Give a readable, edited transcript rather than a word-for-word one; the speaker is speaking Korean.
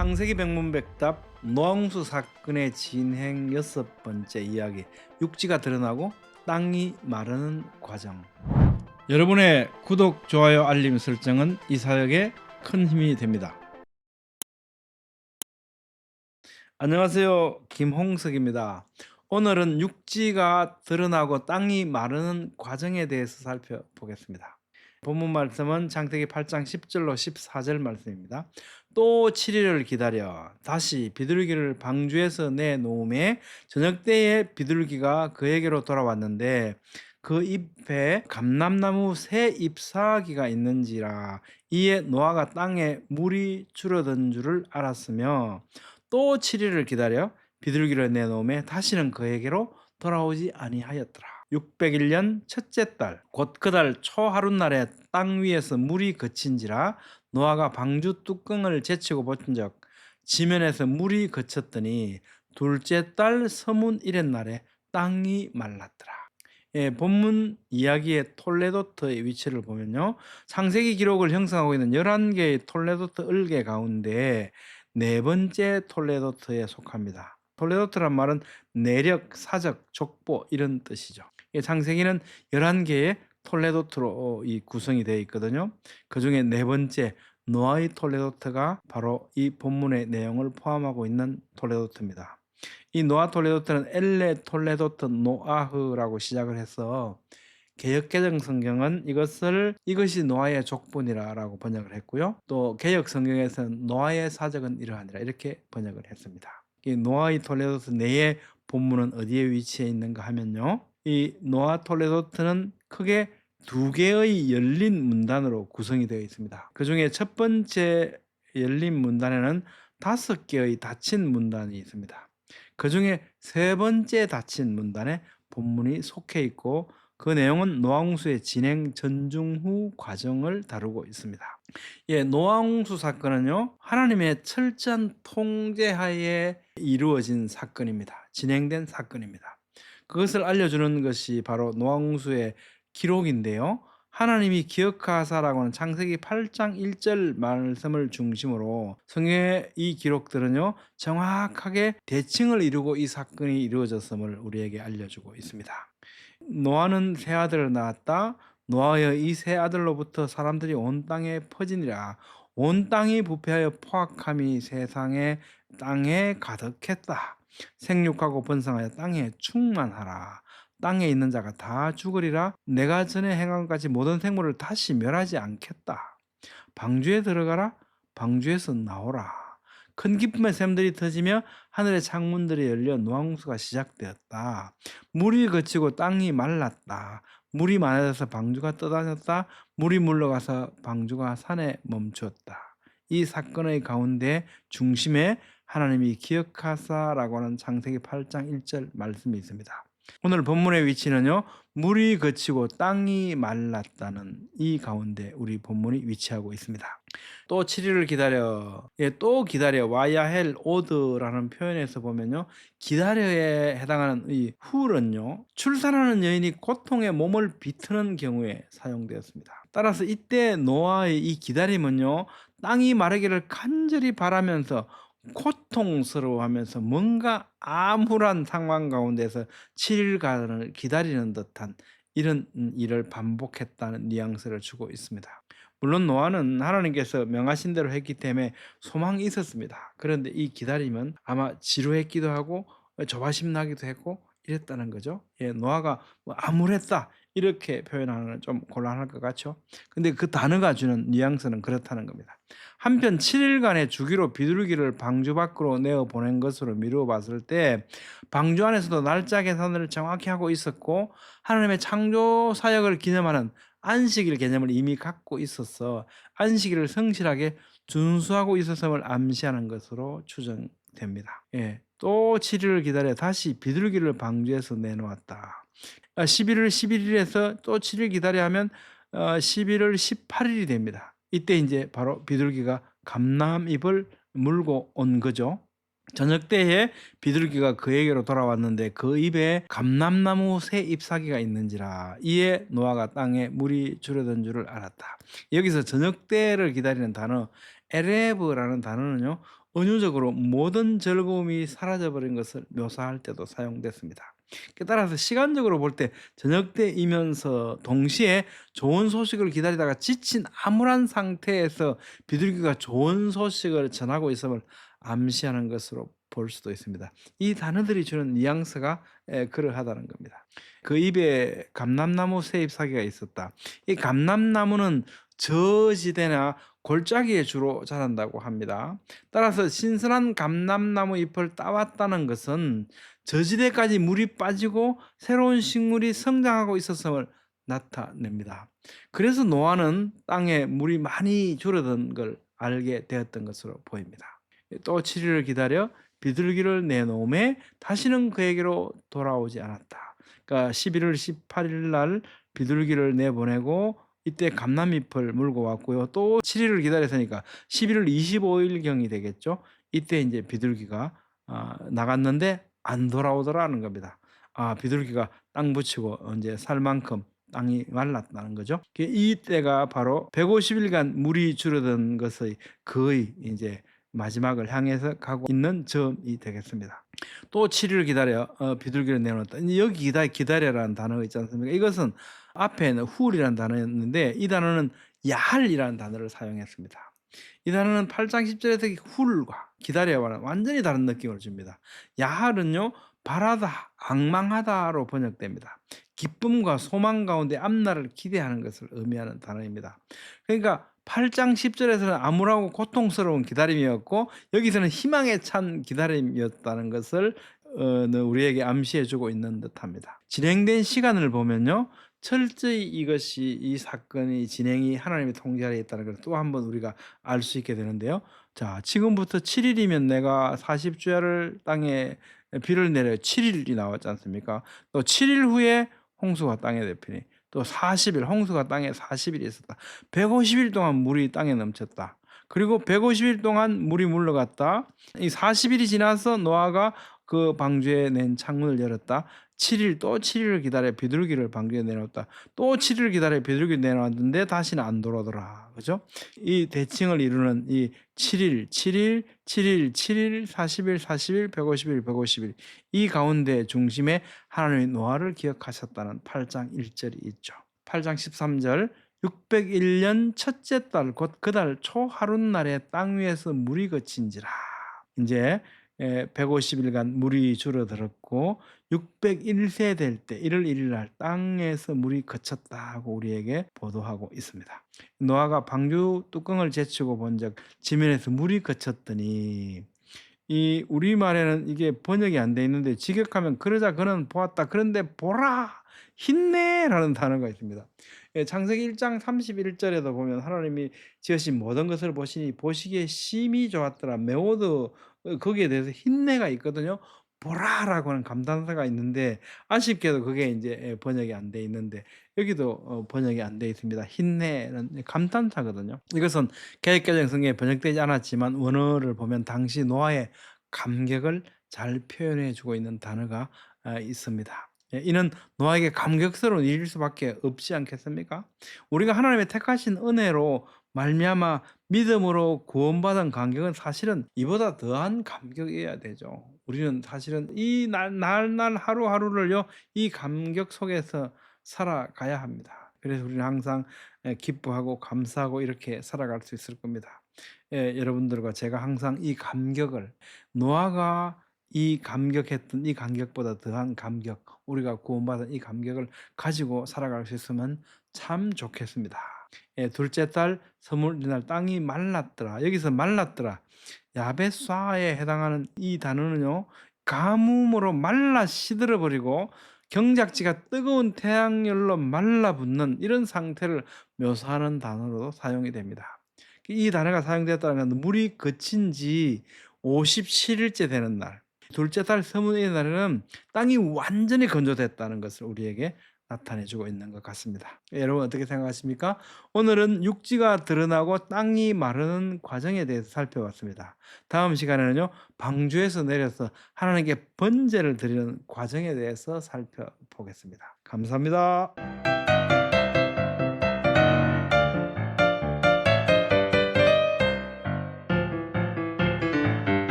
창세기 백문백답 노홍수 사건의 진행 6번째 이야기, 육지가 드러나고 땅이 마르는 과정. 여러분의 구독, 좋아요, 알림 설정은 이 사역에 큰 힘이 됩니다. 안녕하세요, 김홍석입니다. 오늘은 육지가 드러나고 땅이 마르는 과정에 대해서 살펴보겠습니다. 본문 말씀은 창세기 8장 10절로 14절 말씀입니다. 또 7일을 기다려 다시 비둘기를 방주에서 내놓음에 저녁 때에 비둘기가 그에게로 돌아왔는데 그 잎에 감람나무 새 잎사귀가 있는지라. 이에 노아가 땅에 물이 줄어든 줄을 알았으며 또 7일을 기다려 비둘기를 내놓음에 다시는 그에게로 돌아오지 아니하였더라. 601년 첫째 달 곧 그 달 초하룻날에 땅 위에서 물이 그친지라. 노아가 방주 뚜껑을 제치고 본즉 지면에서 물이 그쳤더니 둘째 달 서문 이렛날에 땅이 말랐더라. 본문 이야기의 톨레도트의 위치를 보면요, 창세기 기록을 형성하고 있는 11개의 톨레도트 을개 가운데 네 번째 톨레도트에 속합니다. 톨레도트란 말은 내력, 사적, 족보 이런 뜻이죠. 창세기는 11개의 톨레도트로 구성이 되어 있거든요. 그 중에 네 번째 노아의 톨레도트가 바로 이 본문의 내용을 포함하고 있는 톨레도트입니다. 이 노아 톨레도트는 엘레 톨레도트 노아흐라고 시작을 해서 개역개정 성경은 이것이 노아의 족본이라고 번역을 했고요. 또 개역 성경에서는 노아의 사적은 이러하니라 이렇게 번역을 했습니다. 이 노아의 톨레도트 내의 본문은 어디에 위치해 있는가 하면요, 이 노아 톨레도트는 크게 두 개의 열린 문단으로 구성이 되어 있습니다. 그 중에 첫 번째 열린 문단에는 5개의 닫힌 문단이 있습니다. 그 중에 세 번째 닫힌 문단에 본문이 속해 있고 그 내용은 노아홍수의 진행 전중 후 과정을 다루고 있습니다. 노아홍수 사건은요, 하나님의 철저한 통제하에 이루어진 사건입니다. 진행된 사건입니다. 그것을 알려주는 것이 바로 노아홍수의 기록인데요, 하나님이 기억하사라고 하는 창세기 8장 1절 말씀을 중심으로 성경의 이 기록들은요, 정확하게 대칭을 이루고 이 사건이 이루어졌음을 우리에게 알려주고 있습니다. 노아는 세 아들을 낳았다. 노아의 이 세 아들로부터 사람들이 온 땅에 퍼지니라. 온 땅이 부패하여 포악함이 땅에 가득했다. 생육하고 번성하여 땅에 충만하라. 땅에 있는 자가 다 죽으리라. 내가 전에 행한 같이 모든 생물을 다시 멸하지 않겠다. 방주에 들어가라. 방주에서 나오라. 큰 기쁨의 샘들이 터지며 하늘의 창문들이 열려 노아홍수가 시작되었다. 물이 그치고 땅이 말랐다. 물이 많아져서 방주가 떠다녔다. 물이 물러가서 방주가 산에 멈추었다. 이 사건의 가운데 중심에 하나님이 기억하사라고 하는 창세기 8장 1절 말씀이 있습니다. 오늘 본문의 위치는요, 물이 그치고 땅이 말랐다는 이 가운데 우리 본문이 위치하고 있습니다. 또 7일을 기다려, 또 기다려, 와야헬 오드라는 표현에서 보면요, 기다려에 해당하는 이 훌은요, 출산하는 여인이 고통에 몸을 비트는 경우에 사용되었습니다. 따라서 이때 노아의 이 기다림은요, 땅이 마르기를 간절히 바라면서 고통스러워하면서 뭔가 암울한 상황 가운데서 7일간을 기다리는 듯한 이런 일을 반복했다는 뉘앙스를 주고 있습니다. 물론 노아는 하나님께서 명하신 대로 했기 때문에 소망이 있었습니다. 그런데 이 기다림은 아마 지루했기도 하고 조바심 나기도 했고 이랬다는 거죠. 노아가 암울했다 이렇게 표현하는 좀 곤란할 것 같죠. 근데 그 단어가 주는 뉘앙스는 그렇다는 겁니다. 한편 7일간의 주기로 비둘기를 방주 밖으로 내어 보낸 것으로 미루어 봤을 때 방주 안에서도 날짜 계산을 정확히 하고 있었고 하나님의 창조 사역을 기념하는 안식일 개념을 이미 갖고 있어서 안식일을 성실하게 준수하고 있었음을 암시하는 것으로 추정됩니다. 또 7일을 기다려 다시 비둘기를 방주에서 내놓았다. 11월 11일에서 또 7일 기다려 하면 11월 18일이 됩니다. 이때 이제 바로 비둘기가 감람잎을 물고 온 거죠. 저녁 때에 비둘기가 그에게로 돌아왔는데 그 입에 감람나무 새 잎사귀가 있는지라. 이에 노아가 땅에 물이 줄어든 줄을 알았다. 여기서 저녁 때를 기다리는 단어 에레브라는 단어는요, 은유적으로 모든 즐거움이 사라져버린 것을 묘사할 때도 사용됐습니다. 따라서 시간적으로 볼 때 저녁 때이면서 동시에 좋은 소식을 기다리다가 지친 암울한 상태에서 비둘기가 좋은 소식을 전하고 있음을 암시하는 것으로 볼 수도 있습니다. 이 단어들이 주는 뉘앙스가 그러하다는 겁니다. 그 입에 감람나무 세잎 사기가 있었다. 이 감람나무는 저지대나 골짜기에 주로 자란다고 합니다. 따라서 신선한 감람나무 잎을 따왔다는 것은 저지대까지 물이 빠지고 새로운 식물이 성장하고 있었음을 나타냅니다. 그래서 노아는 땅에 물이 많이 줄어든 걸 알게 되었던 것으로 보입니다. 또 7일을 기다려 비둘기를 내놓음에 다시는 그에게로 돌아오지 않았다. 그러니까 11월 18일 날 비둘기를 내보내고 이때 감람잎을 물고 왔고요. 또 7일을 기다렸으니까 11월 25일경이 되겠죠. 이때 이제 비둘기가 나갔는데 안 돌아오더라는 겁니다. 비둘기가 땅 붙이고 이제 살 만큼 땅이 말랐다는 거죠. 이때가 바로 150일간 물이 줄어든 것의 거의 이제 마지막을 향해서 가고 있는 점이 되겠습니다. 또 7일을 기다려 비둘기를 내놓았다. 여기 기다려라는 단어가 있지 않습니까? 이것은 앞에는 후울이라는 단어였는데 이 단어는 야할이라는 단어를 사용했습니다. 이 단어는 8장 10절에서 훌과 기다려와는 완전히 다른 느낌을 줍니다. 야할은요, 바라다, 앙망하다로 번역됩니다. 기쁨과 소망 가운데 앞날을 기대하는 것을 의미하는 단어입니다. 그러니까 8장 10절에서는 암울하고 고통스러운 기다림이었고 여기서는 희망에 찬 기다림이었다는 것을 우리에게 암시해 주고 있는 듯합니다. 진행된 시간을 보면요, 철저히 이 사건이 진행이 하나님의 통제 아래 있다는 걸 또 한번 우리가 알 수 있게 되는데요. 자, 지금부터 7일이면 내가 40주야를 땅에 비를 내려 7일이 나왔지 않습니까? 또 7일 후에 홍수가 땅에 덮이니 또 40일, 홍수가 땅에 40일이 있었다. 150일 동안 물이 땅에 넘쳤다. 그리고 150일 동안 물이 물러갔다. 이 40일이 지나서 노아가 그 방주에 낸 창문을 열었다. 7일, 또 7일을 기다려 비둘기를 방주에 내놓았다. 또 7일을 기다려 비둘기를 내놓았는데 다시는 안 돌아오더라. 그죠? 이 대칭을 이루는 이 7일, 7일, 7일, 7일, 40일, 40일, 150일, 150일. 이 가운데 중심에 하나님의 노아를 기억하셨다는 8장 1절이 있죠. 8장 13절 601년 첫째 달 곧 그 달 초하룻날에 땅 위에서 물이 그친지라. 이제 150일간 물이 줄어들었고 601세 될 때 1월 1일 날 땅에서 물이 그쳤다고 우리에게 보도하고 있습니다. 노아가 방주 뚜껑을 제치고 본즉 지면에서 물이 그쳤더니, 이 우리말에는 이게 번역이 안 돼 있는데 직역하면 그러자 그는 보았다. 그런데 보라 힘내라는 단어가 있습니다. 창세기 1장 31절에도 보면 하나님이 지으신 모든 것을 보시니 보시기에 심히 좋았더라. 메오드 거기에 대해서 힘내가 있거든요. 보라라고 하는 감탄사가 있는데 아쉽게도 그게 이제 번역이 안 돼 있는데 여기도 번역이 안 돼 있습니다. 힘내는 감탄사거든요. 이것은 개역개정 성경에 번역되지 않았지만 원어를 보면 당시 노아의 감격을 잘 표현해 주고 있는 단어가 있습니다. 이는 노아에게 감격스러운 일일 수밖에 없지 않겠습니까? 우리가 하나님의 택하신 은혜로 말미암아 믿음으로 구원받은 감격은 사실은 이보다 더한 감격이어야 되죠. 우리는 사실은 이 날날 하루하루를요, 이 감격 속에서 살아가야 합니다. 그래서 우리는 항상 기뻐하고 감사하고 이렇게 살아갈 수 있을 겁니다. 여러분들과 제가 항상 이 감격을, 노아가 이 감격했던 이 감격보다 더한 감격, 우리가 구원받은 이 감격을 가지고 살아갈 수 있으면 참 좋겠습니다. 둘째 달 서물날 땅이 말랐더라. 여기서 말랐더라. 야베사에 해당하는 이 단어는요, 가뭄으로 말라 시들어 버리고 경작지가 뜨거운 태양열로 말라붙는 이런 상태를 묘사하는 단어로 사용이 됩니다. 이 단어가 사용되었다는 건 물이 그친 지 57일째 되는 날, 둘째 달 서문의 날에는 땅이 완전히 건조됐다는 것을 우리에게 나타내주고 있는 것 같습니다. 여러분 어떻게 생각하십니까? 오늘은 육지가 드러나고 땅이 마르는 과정에 대해서 살펴봤습니다. 다음 시간에는요, 방주에서 내려서 하나님께 번제를 드리는 과정에 대해서 살펴보겠습니다. 감사합니다.